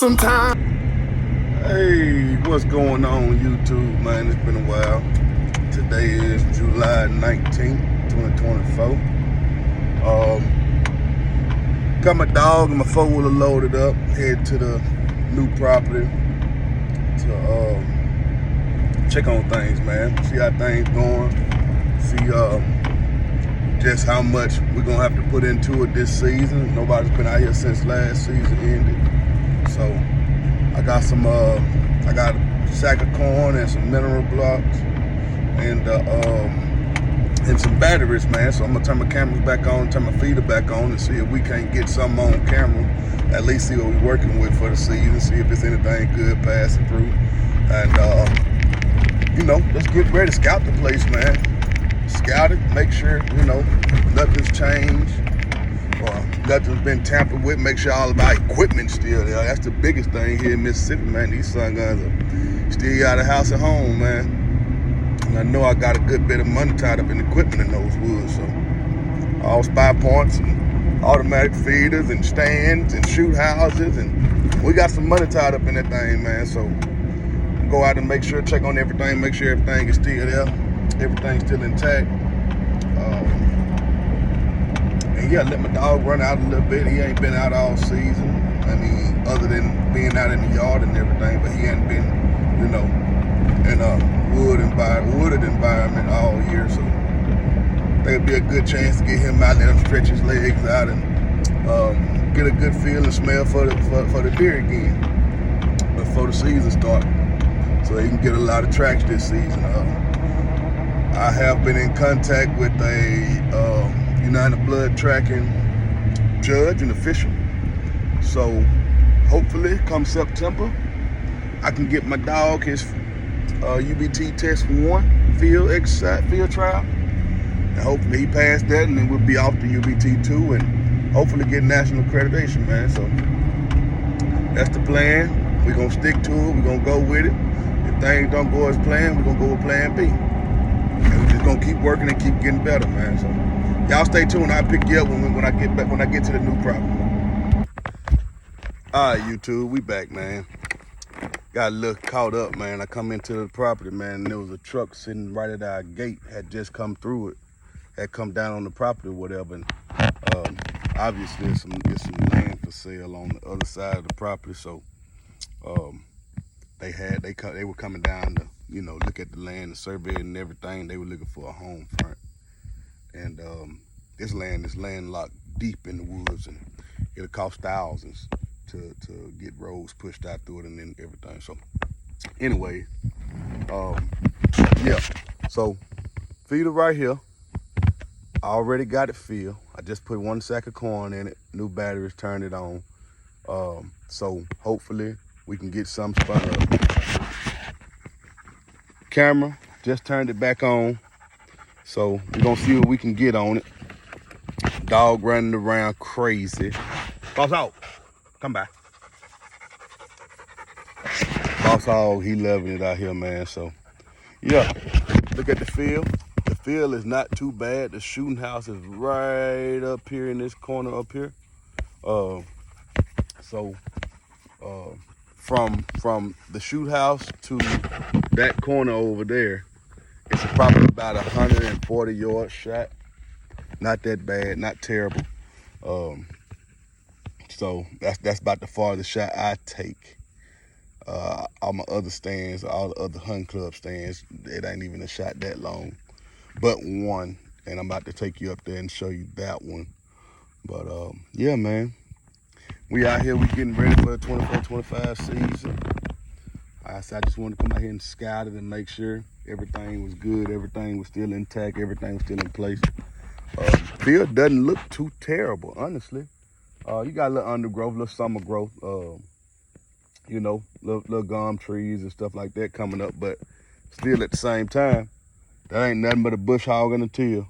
sometimes. Hey, what's going on YouTube, man? It's been a while. Today is July 19th, 2024. Got my dog and my four-wheeler loaded up, head to the new property to check on things, man. See how things going. See just how much we're gonna have to put into it this season. Nobody's been out here since last season ended. So I got some I got a sack of corn and some mineral blocks and some batteries, man. So I'm gonna turn my cameras back on, turn my feeder back on, and see if we can't get something on camera. At least see what we're working with for the season. See if there's anything good passing through. And you know, let's get ready to scout the place, man. Scout it, make sure, you know, nothing's changed or nothing's been tampered with. Make sure all of our equipment's still there. That's the biggest thing here in Mississippi, man. These sun guns are still out of house at home, man. And I know I got a good bit of money tied up in equipment in those woods. So all spy points and automatic feeders and stands and shoot houses, and we got some money tied up in that thing, man. So go out and make sure, check on everything, make sure everything is still there. Everything's still intact. And yeah, let my dog run out a little bit. He ain't been out all season. I mean, other than being out in the yard and everything, but he ain't been, you know, in a wooded environment all year. So I think it'd be a good chance to get him out, let him stretch his legs out and get a good feel and smell for the deer again before the season starts. So he can get a lot of tracks this season. I have been in contact with a United Blood tracking judge and official. So hopefully come September, I can get my dog his UBT test 1 field trial. And hopefully he passed that, and then we'll be off to UBT 2 and hopefully get national accreditation, man. So that's the plan. We're gonna stick to it, we're gonna go with it. If things don't go as planned, we're gonna go with plan B. And we're just gonna keep working and keep getting better, man. So y'all stay tuned. I'll pick you up when I get back, when I get to the new property. All right, YouTube, we back, man. Got a little caught up, man. I come into the property, man, and there was a truck sitting right at our gate, had just come through it, had come down on the property or whatever. And obviously there's some land for sale on the other side of the property. So they were coming down to, you know, look at the land, the survey and everything. They were looking for a home front. And this land is landlocked deep in the woods, and it'll cost thousands to get roads pushed out through it and then everything. So anyway, yeah. So feeder right here. I already got it filled. I just put 1 sack of corn in it, new batteries, turned it on. So hopefully we can get some spun up. Camera, just turned it back on. So we're gonna see what we can get on it. Dog running around crazy. Boss Hog, come back. Boss Hog, he loving it out here, man. So yeah, look at the field. The field is not too bad. The shooting house is right up here in this corner up here. From the shoot house to that corner over there, it's probably about 140 yard shot. Not that bad, not terrible. So that's about the farthest shot I take. All my other stands, all the other hunt club stands, it ain't even a shot that long, but one. And I'm about to take you up there and show you that one. But yeah, man, we out here, we getting ready for the 24-25 season. I just wanted to come out here and scout it and make sure everything was good, everything was still intact, everything was still in place. Field doesn't look too terrible, honestly. You got a little undergrowth, little summer growth, you know, little gum trees and stuff like that coming up, but still at the same time, that ain't nothing but a bush hog and a till.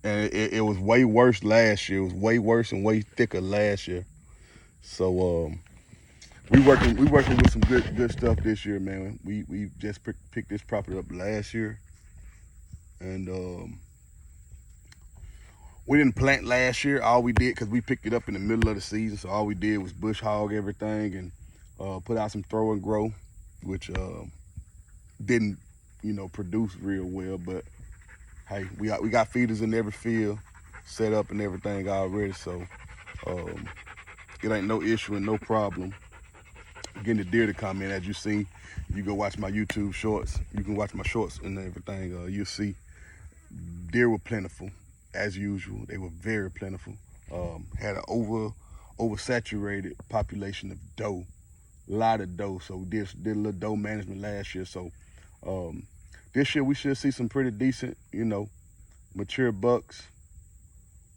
And it was way worse last year. It was way worse and way thicker last year. So we working with some good stuff this year, man. We just picked this property up last year, and we didn't plant last year. All we did, because we picked it up in the middle of the season, so all we did was bush hog everything, and Put out some throw and grow, which didn't, produce real well. But hey, we got feeders in every field, set up and everything already. So um, it ain't no issue and no problem getting the deer to come in. As you see, you go watch my YouTube shorts. You can watch my shorts and everything. You'll see deer were plentiful as usual. They were very plentiful. Had an oversaturated population of doe, a lot of doe. So did a little doe management last year. So this year we should see some pretty decent, mature bucks.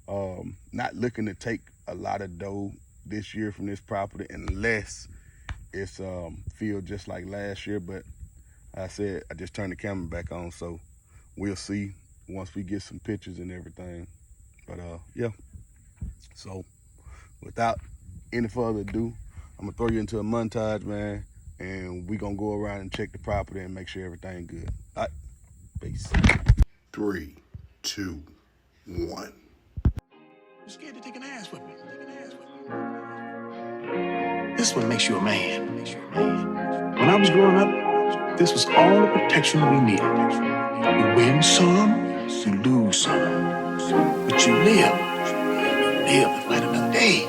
Not looking to take a lot of doe this year from this property unless it's field just like last year. But I said I just turned the camera back on, so we'll see once we get some pictures and everything. But yeah, so without any further ado, I'm gonna throw you into a montage, man, and we gonna go around and check the property and make sure everything good. All right, peace. 3, 2, 1. I'm scared to take an ass with me. This is what makes you a man. When I was growing up, this was all the protection we needed. You win some, you lose some. But you live. You live to fight another day.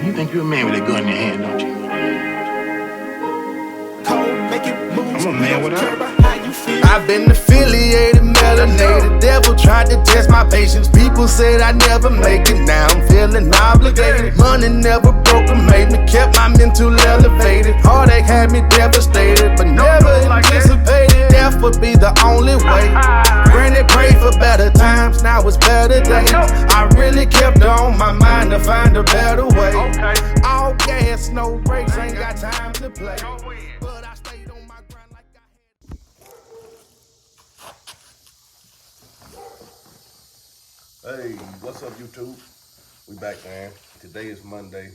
You think you're a man with that gun in your hand, don't you? I'm a man without. I've been affiliated, melanated. Devil tried to test my patience. People said I never make it. Now I'm feeling obligated. Money never broke or made me. Kept my mental elevated. Heartache had me devastated, but never anticipated death would be the only way. Granny prayed for better times. Now it's better days. I really kept on my mind to find a better way. All gas, no brakes. Ain't got time to play. But I stayed on my grind like I had. Hey, what's up, YouTube? We back, man. Today is Monday,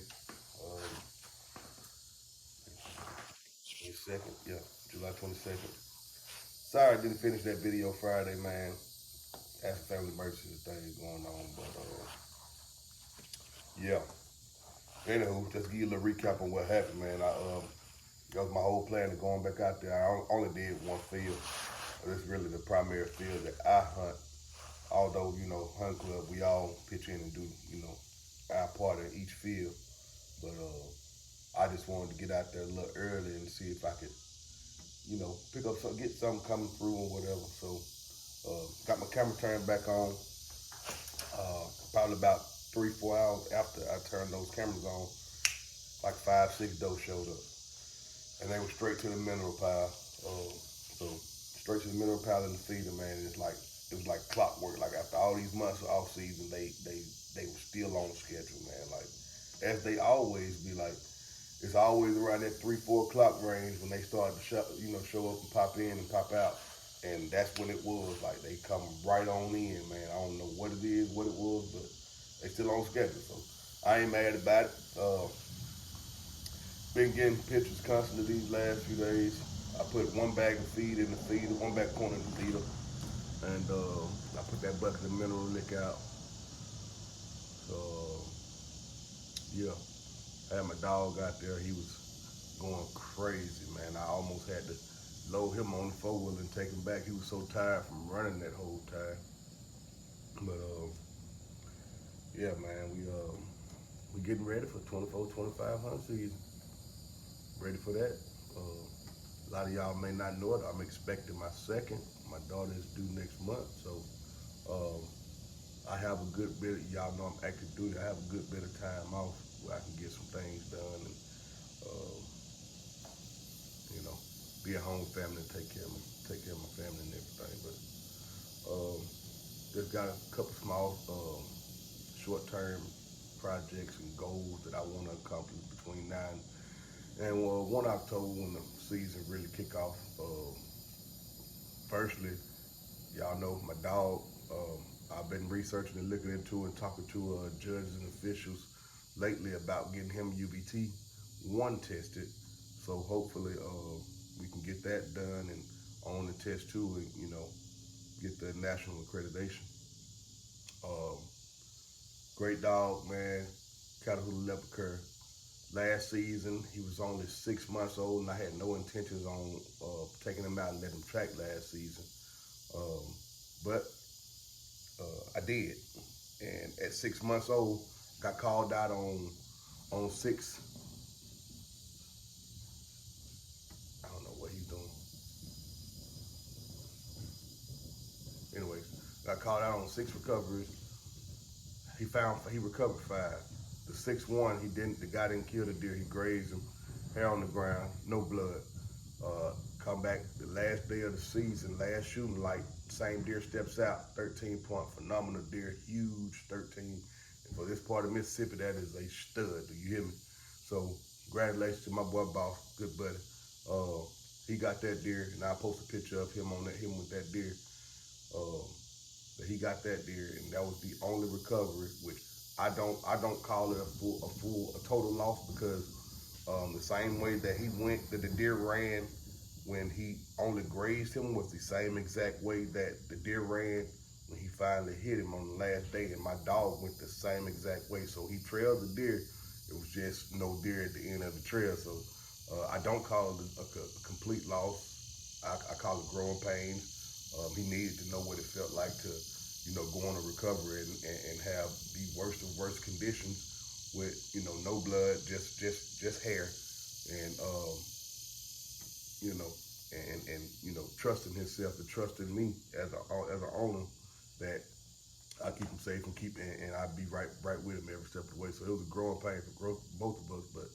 22nd. Yeah, July 22nd. Sorry I didn't finish that video Friday, man. Had some family emergency things going on, but yeah. Anywho, just give you a little recap on what happened, man. That was my whole plan of going back out there. I only did one field. This is really the primary field that I hunt. Although, hunt club, we all pitch in and do, our part in each field. But I just wanted to get out there a little early and see if I could, pick up some, get something coming through or whatever. So got my camera turned back on. Probably about 3-4 hours after I turned those cameras on, like 5-6 doe showed up. And they were straight to the mineral pile. So straight to the mineral pile in the feeder, man. It was like clockwork. Like after all these months of off season, they were still on schedule, man. Like as they always be, like it's always around that 3-4 o'clock range when they start to show up and pop in and pop out. And that's when it was. Like they come right on in, man. I don't know what it is, what it was, but they still on schedule. So I ain't mad about it. Been getting pictures constantly these last few days. I put one bag of feed in the feeder, one bag of corn in the feeder, and I put that bucket of mineral lick out. So yeah, I had my dog out there. He was going crazy, man. I almost had to load him on the 4-wheel and take him back. He was so tired from running that whole time. But yeah, man, we getting ready for 24-25 hunt season. Ready for that. A lot of y'all may not know it. I'm expecting my second. My daughter is due next month, so I have a good bit. Y'all know I'm active duty. I have a good bit of time off where I can get some things done and be a home family and take care of my family and everything. But just got a couple small short-term projects and goals that I want to accomplish between now and 1 October when the season really kick off. Firstly, y'all know my dog. I've been researching and looking into and talking to judges and officials lately about getting him UBT 1 tested. So hopefully we can get that done and on the test 2 and get the national accreditation. Great dog, man. Catahoula leopard cur. Last season, he was only 6 months old, and I had no intentions on taking him out and letting him track last season. But I did, and at 6 months old, got called out on 6. I don't know what he's doing. Anyways, got called out on 6 recoveries. He recovered 5. The 6th one, the guy didn't kill the deer. He grazed him, hair on the ground, no blood. Come back the last day of the season, last shooting light, same deer steps out, 13-point, phenomenal deer, huge 13. And for this part of Mississippi, that is a stud. Do you hear me? So congratulations to my boy Boss, good buddy. He got that deer, and I'll post a picture of him with that deer. But he got that deer, and that was the only recovery, which I don't call it a total loss, because the same way that the deer ran when he only grazed him was the same exact way that the deer ran when he finally hit him on the last day, and my dog went the same exact way. So he trailed the deer. It was just no deer at the end of the trail. So I don't call it a complete loss. I call it growing pains. He needed to know what it felt like to, go on a recovery and have the worst of worst conditions with, no blood, just hair, and trusting himself and trusting me as an owner that I keep him safe and I'd be right with him every step of the way. So it was a growing pain for both of us, but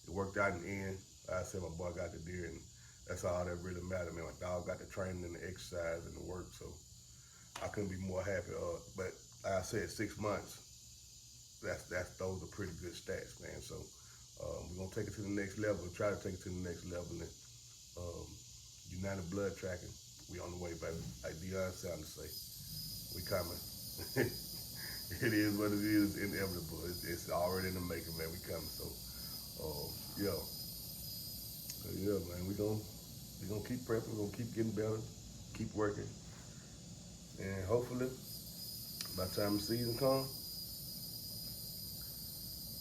it worked out in the end. I said my boy got the deer, and that's all that really mattered, man. My dog got the training and the exercise and the work, so I couldn't be more happy. But like I said, 6 months, those are pretty good stats, man. So we're gonna take it to the next level, try to take it to the next level, and United Blood Tracking, we on the way, baby. Like Deion Sanders say, we coming. It is what it is, inevitable. It's already in the making, man. We coming. So yeah, man, we gonna keep prepping, we're gonna keep getting better, keep working, and hopefully by the time the season comes,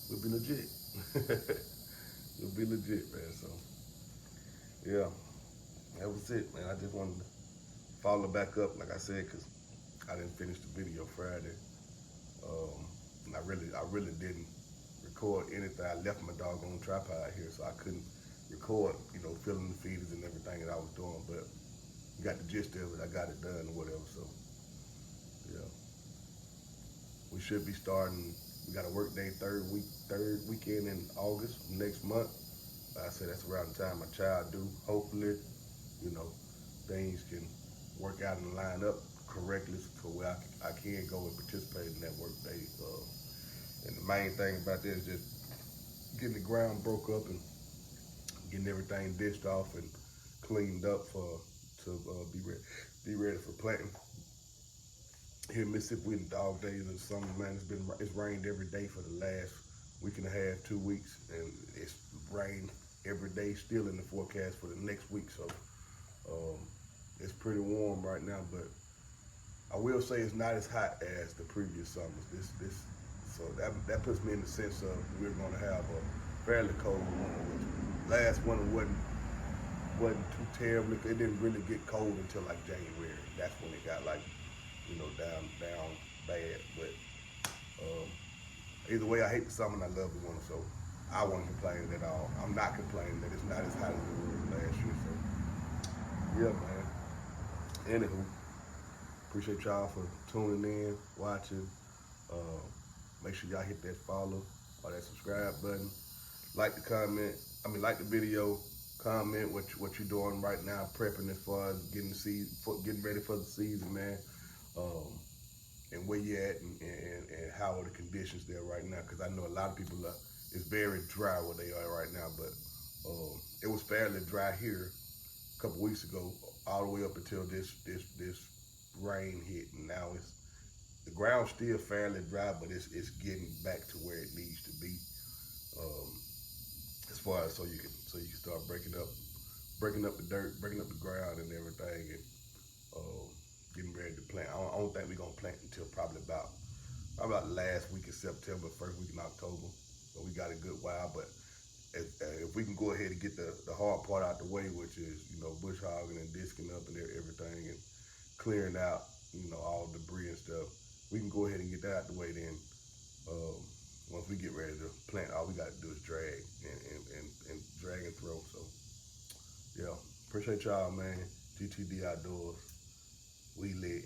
we'll be legit. We'll be legit, man. So yeah, that was it, man. I just wanted to follow back up, like I said, because I didn't finish the video Friday, and I really didn't record anything. I left my doggone tripod here, so I couldn't record, filling the feeders and everything that I was doing, but you got the gist of it. I got it done or whatever. So yeah, we should be starting. We got a work day third weekend in August next month. Like I said, that's around the time my child due. Hopefully, things can work out and line up correctly for where I can go and participate in that work day. And the main thing about this is just getting the ground broke up and getting everything dished off and cleaned up to be ready for planting. Here in Mississippi, we in the dog days of the summer, man. It's rained every day for the last week and a half, 2 weeks, and it's rained every day still in the forecast for the next week. So it's pretty warm right now, but I will say it's not as hot as the previous summers. So that puts me in the sense of we're going to have a fairly cold winter. Last winter wasn't too terrible. It didn't really get cold until like January. That's when it got down bad. But either way, I hate the summer and I love the winter, so I wasn't complaining at all. I'm not complaining that it's not as hot as it was last year. So yeah, man. Anywho, appreciate y'all for tuning in, watching. Make sure y'all hit that follow or that subscribe button. Like the video, comment what you're doing right now, prepping as far as getting ready for the season, man. And where you at and how are the conditions there right now? Because I know a lot of people it's very dry where they are right now, but it was fairly dry here a couple weeks ago, all the way up until this rain hit, and now the ground's still fairly dry, but it's getting back to where it needs to be. As far as so you can start breaking up the dirt, breaking up the ground and everything, and getting ready to plant. I don't think we're gonna plant until probably about the last week of September, first week in October. So we got a good while, but if we can go ahead and get the hard part out the way, which is, bush hogging and disking up and everything and clearing out, all debris and stuff, we can go ahead and get that out the way. Then once we get ready to plant, all we got to do is drag and drag and throw. So yeah, appreciate y'all, man. GTD Outdoors, we lit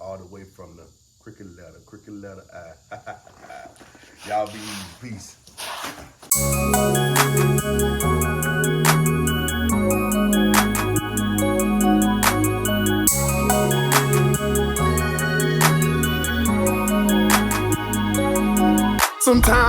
all the way from the cricket letter I. Y'all be easy. Peace. Sometimes